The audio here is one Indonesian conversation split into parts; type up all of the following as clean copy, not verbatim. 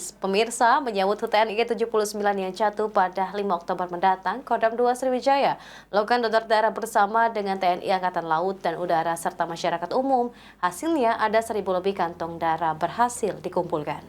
gratis. Pemirsa, menyambut HUT TNI ke-79 yang jatuh pada 5 Oktober mendatang, Kodam 2 Sriwijaya melakukan donor darah bersama dengan TNI Angkatan Laut dan Udara serta masyarakat umum. Hasilnya ada 1.000 lebih kantong darah berhasil dikumpulkan.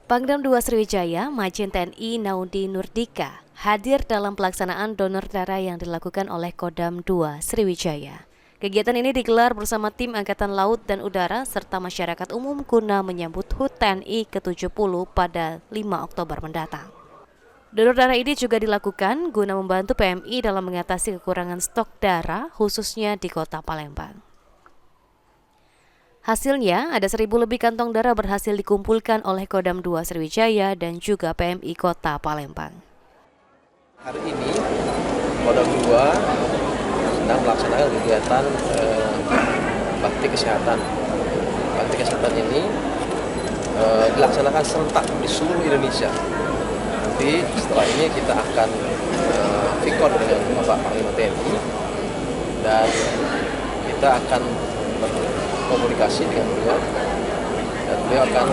Pangdam 2 Sriwijaya, Majen TNI Naudi Nurdika hadir dalam pelaksanaan donor darah yang dilakukan oleh Kodam 2 Sriwijaya. Kegiatan ini digelar bersama tim Angkatan Laut dan Udara serta masyarakat umum guna menyambut HUT TNI ke-70 pada 5 Oktober mendatang. Donor darah ini juga dilakukan guna membantu PMI dalam mengatasi kekurangan stok darah khususnya di Kota Palembang. Hasilnya, ada 1.000 lebih kantong darah berhasil dikumpulkan oleh Kodam 2 Sriwijaya dan juga PMI Kota Palembang. Hari ini, Kodam 2 sedang melaksanakan kegiatan bakti kesehatan. Bakti kesehatan ini dilaksanakan serentak di seluruh Indonesia. Nanti setelah ini kita akan fikon dengan Bapak Panglima TNI dan kita akan berkomunikasi dengan beliau dan beliau akan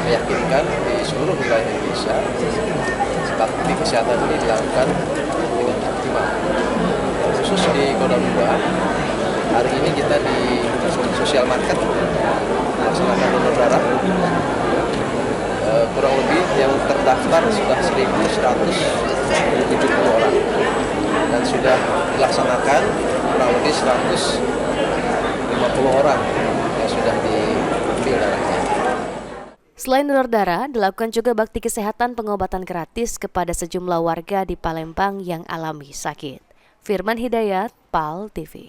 meyakinkan di seluruh wilayah Indonesia bakti kesehatan ini dilakukan dengan optimal. Khusus di Kodam 2, hari ini kita di sosial market melaksanakan donor darah. Kurang lebih yang terdaftar sudah 1.170 orang dan sudah dilaksanakan kurang lebih 150 orang yang sudah diambil darahnya. Selain donor darah, dilakukan juga bakti kesehatan pengobatan gratis kepada sejumlah warga di Palembang yang alami sakit. Firman Hidayat, PAL TV.